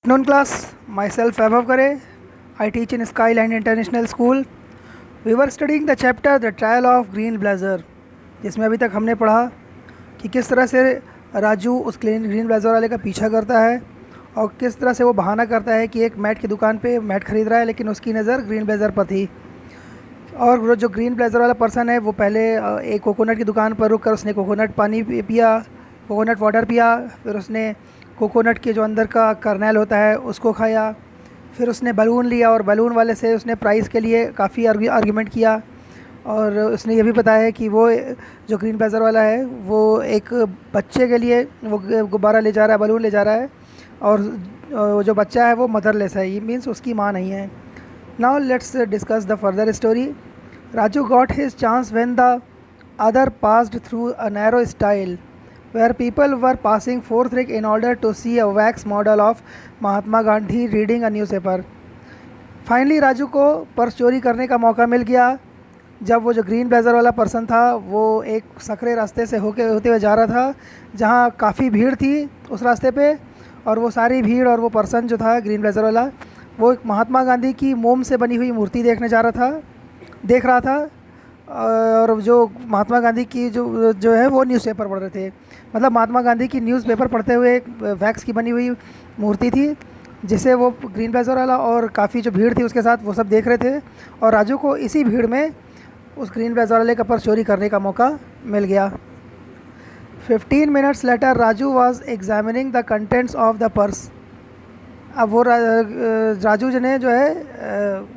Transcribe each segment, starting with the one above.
Afternoon class, myself Vaibhav Kare. I teach in Skyline International School. We were studying the chapter The Trial of Green Blazer, जिसमें अभी तक हमने पढ़ा कि किस तरह से राजू उस ग्रीन ब्लेजर वाले का पीछा करता है और किस तरह से वो बहाना करता है कि एक मैट की दुकान पे मैट ख़रीद रहा है, लेकिन उसकी नज़र ग्रीन ब्लेजर पर थी। और वो जो ग्रीन ब्लेजर वाला पर्सन है वो पहले एक कोकोनट की दुकान पर रुक कर उसने कोकोनट पानी पिया, कोकोनट वाटर पिया, फिर उसने कोकोनट के जो अंदर का कर्नेल होता है उसको खाया, फिर उसने बलून लिया और बलून वाले से उसने प्राइस के लिए काफ़ी आर्ग्यूमेंट किया। और उसने ये भी बताया कि वो जो ग्रीन ब्लेजर वाला है वो एक बच्चे के लिए वो गुब्बारा ले जा रहा है, बलून ले जा रहा है, और जो बच्चा है वो मदरलेस है, ये मीन्स उसकी माँ नहीं है। Now let's discuss the further story. Raju got his chance when the other passed through a narrow style where people were passing fourth rig in order to see a wax model of Mahatma Gandhi reading a newspaper. Finally Raju को purse चोरी करने का मौका मिल गया जब वो जो green blazer वाला पर्सन था वो एक सकरे रास्ते से होते हुए जा रहा था जहाँ काफ़ी भीड़ थी उस रास्ते पे, और वो सारी भीड़ और वो पर्सन जो था ग्रीन ब्लेजर वाला वो एक महात्मा गांधी की मोम से बनी हुई मूर्ति देख रहा था। और जो महात्मा गांधी की जो है वो न्यूज़पेपर पढ़ रहे थे, मतलब महात्मा गांधी की न्यूज़पेपर पढ़ते हुए एक वैक्स की बनी हुई मूर्ति थी जिसे वो ग्रीन ब्लेजर वाला और काफ़ी जो भीड़ थी उसके साथ वो सब देख रहे थे। और राजू को इसी भीड़ में उस ग्रीन ब्लेजर वाले का पर्स चोरी करने का मौका मिल गया। 15 minutes later Raju was examining the contents of the purse. अब वो राजू जो ने जो है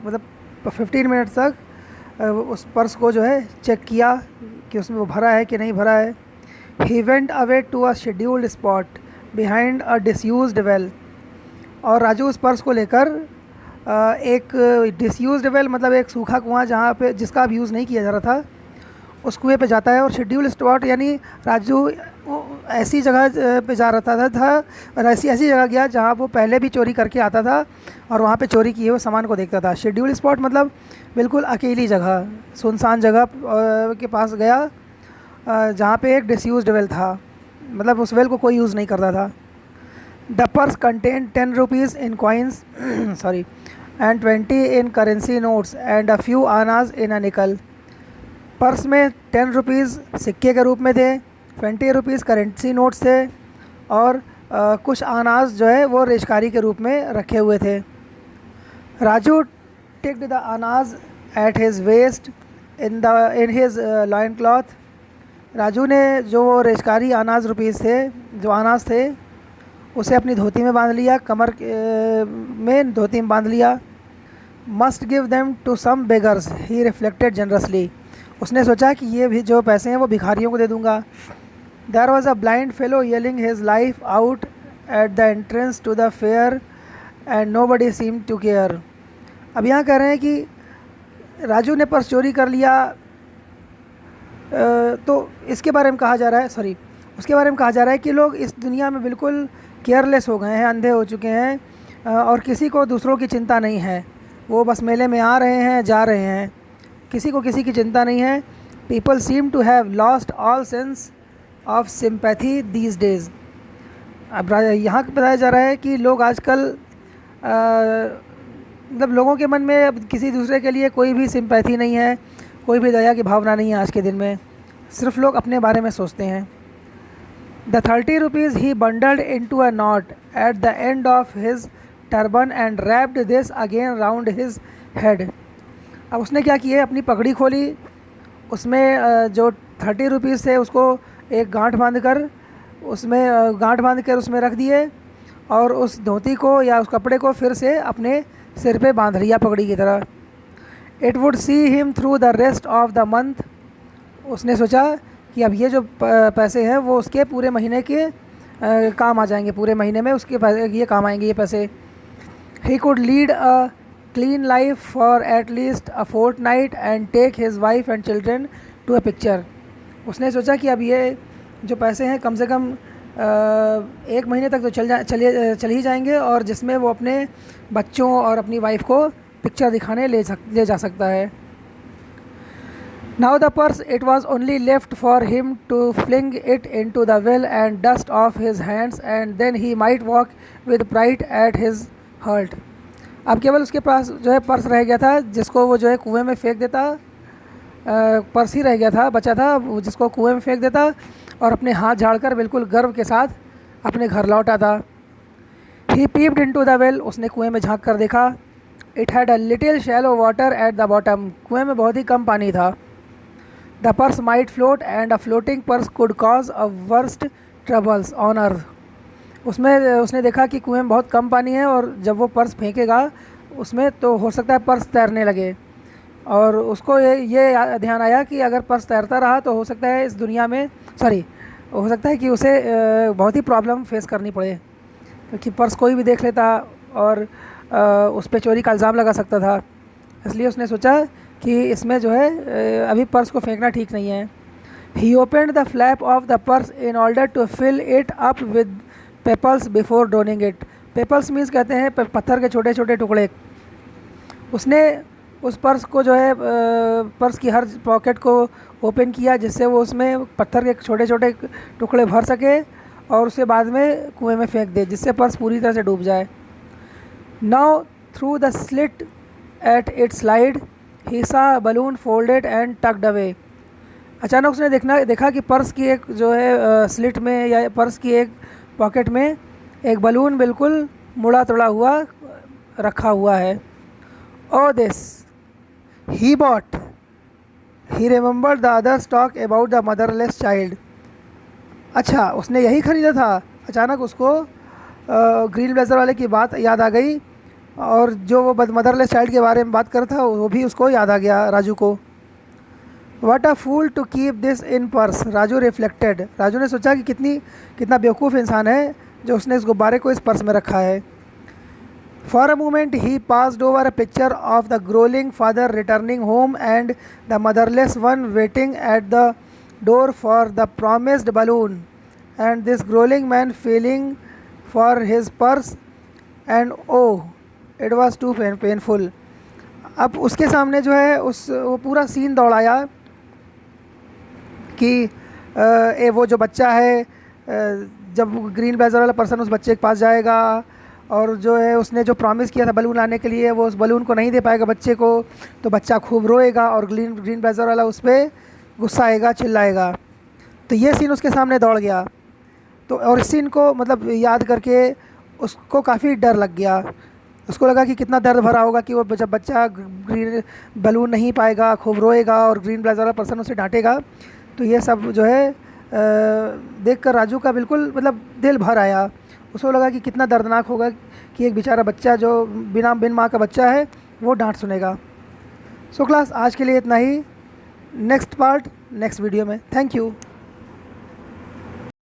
मतलब 15 मिनट तक उस पर्स को जो है चेक किया कि उसमें वो भरा है कि नहीं भरा है। He went away to a scheduled spot behind a disused well. और राजू उस पर्स को लेकर एक डिसयूज्ड वेल मतलब एक सूखा कुआं जहाँ पे जिसका अब यूज़ नहीं किया जा रहा था उस कुएँ पे जाता है। और शेड्यूल्ड स्पॉट यानी राजू ऐसी जगह पे जा रहा था और ऐसी जगह गया जहाँ वो पहले भी चोरी करके आता था और वहाँ पे चोरी किए हुए सामान को देखता था। शेड्यूल्ड स्पॉट मतलब बिल्कुल अकेली जगह, सुनसान जगह के पास गया जहाँ पे एक डिसयूज्ड वेल था, मतलब उस वेल को कोई यूज़ नहीं करता था। The purse contain 10 rupees in coins sorry and 20 in currency notes and a few आनाज इन अ निकल। पर्स में 10 रुपीज़ सिक्के के रूप में थे, 20 रुपीज़ करेंसी नोट्स थे और कुछ अनाज जो है वो रेशकारी के रूप में रखे हुए थे। राजू टिक्ड द अनाज at his waist in his loincloth. Raju ने जो वो रेशकारी अनाज रुपीज़ थे, जो अनाज थे, उसे अपनी धोती में बांध लिया, कमर में धोती में बांध लिया। Must give them to some beggars he reflected generously. उसने सोचा कि ये भी जो पैसे हैं वो भिखारियों को दे दूंगा। There was a blind fellow yelling his life out at the entrance to the fair and nobody seem to care. अब यहाँ कह रहे हैं कि राजू ने पर्स चोरी कर लिया, तो इसके बारे में कहा जा रहा है उसके बारे में कहा जा रहा है कि लोग इस दुनिया में बिल्कुल केयरलेस हो गए हैं, अंधे हो चुके हैं और किसी को दूसरों की चिंता नहीं है। वो बस मेले में आ रहे हैं, जा रहे हैं, किसी को किसी की चिंता नहीं है। People seem to have lost all sense of sympathy these days. अब यहाँ बताया जा रहा है कि लोग आजकल मतलब लोगों के मन में अब किसी दूसरे के लिए कोई भी सिंपैथी नहीं है, कोई भी दया की भावना नहीं है। आज के दिन में सिर्फ लोग अपने बारे में सोचते हैं। The 30 rupees he bundled into a not at the end of his turban and wrapped this again round his head. अब उसने क्या किया, अपनी पगड़ी खोली, उसमें जो 30 रुपीज़ थे उसको एक गांठ बांध कर उसमें रख दिए और उस धोती को या उस कपड़े को फिर से अपने सिर पे बांध लिया पगड़ी की तरह। It would see him through the rest of the month. उसने सोचा कि अब ये जो पैसे हैं वो उसके पूरे महीने के काम आ जाएंगे, पूरे महीने में उसके ये काम आएंगे ये पैसे। He could lead a clean life for at least a fortnight and take his wife and children to a picture. उसने सोचा कि अब ये जो पैसे हैं कम से कम एक महीने तक तो चल ही जाएंगे और जिसमें वो अपने बच्चों और अपनी वाइफ को पिक्चर दिखाने ले जा सकता है। Now the purse, it was only left for him to fling it into the well and dust off his hands, and then he might walk with pride at his hurt. अब केवल उसके पास जो है पर्स रह गया था, जिसको वो जो है कुएं में फेंक देता। पर्स ही रह गया था, बचा था, जिसको कुएं में फेंक देता और अपने हाथ झाड़कर बिल्कुल गर्व के साथ अपने घर लौट आता। ही पीप्ड इनटू द वेल, उसने कुएं में झांक कर देखा। It had a little shallow water at the bottom, कुएं में बहुत ही कम पानी था। The purse might float and a floating purse could cause a worst troubles on earth. उसमें उसने देखा कि कुएं में बहुत कम पानी है और जब वो पर्स फेंकेगा उसमें तो हो सकता है पर्स तैरने लगे। और उसको ये ध्यान आया कि अगर पर्स तैरता रहा तो हो सकता है इस दुनिया में हो सकता है कि उसे बहुत ही प्रॉब्लम फेस करनी पड़े, क्योंकि पर्स कोई भी देख लेता और उस पर चोरी का इल्ज़ाम लगा सकता था। इसलिए उसने सोचा कि इसमें जो है अभी पर्स को फेंकना ठीक नहीं है। He opened the flap of the purse in order to fill it up with pebbles before donning it. Pebbles means कहते हैं पत्थर के छोटे छोटे टुकड़े। उसने उस पर्स को जो है पर्स की हर पॉकेट को ओपन किया, जिससे वो उसमें पत्थर के छोटे छोटे टुकड़े भर सके और उसे बाद में कुएं में फेंक दे, जिससे पर्स पूरी तरह से डूब जाए। Now through the slit at its slide he saw balloon folded and tucked away. अचानक उसने देखा कि पर्स की एक जो है स्लिट में या पर्स की एक पॉकेट में एक बलून बिल्कुल मुड़ा तोड़ा हुआ रखा हुआ है। Oh this he bought, he remembered the others talk about the motherless child. अच्छा, उसने यही ख़रीदा था। अचानक उसको ग्रीन ब्लेज़र वाले की बात याद आ गई और जो वो मदरलेस चाइल्ड के बारे में बात कर था वो भी उसको याद आ गया राजू को। What a fool to keep this in purse, Raju reflected. Raju ने सोचा कि कितना बेवकूफ़ इंसान है जो उसने इस गुब्बारे को इस पर्स में रखा है। For a moment he passed over a picture of the growling father returning home and the motherless one waiting at the door for the promised balloon and this growling man feeling for his purse and oh it was too painful. अब उसके सामने जो है वो पूरा scene दौड़ाया कि वो जो बच्चा है, जब ग्रीन ब्लेज़र वाला पर्सन उस बच्चे के पास जाएगा और जो है उसने जो प्रॉमिस किया था बलून लाने के लिए वो उस बलून को नहीं दे पाएगा बच्चे को, तो बच्चा खूब रोएगा और ग्रीन ब्लेज़र वाला उस पर गुस्सा आएगा, चिल्लाएगा। तो ये सीन उसके सामने दौड़ गया। तो और इस सीन को मतलब याद करके उसको काफ़ी डर लग गया। उसको लगा कि कितना दर्द भरा होगा कि वो जब बच्चा ग्रीन बलून नहीं पाएगा, खूब रोएगा और ग्रीन ब्लेज़र वाला पर्सन उसे डांटेगा। तो ये सब जो है देखकर राजू का बिल्कुल मतलब दिल भर आया। उसको लगा कि कितना दर्दनाक होगा कि एक बेचारा बच्चा जो बिन माँ का बच्चा है वो डांट सुनेगा। सो क्लास, आज के लिए इतना ही। नेक्स्ट पार्ट नेक्स्ट वीडियो में। Thank you.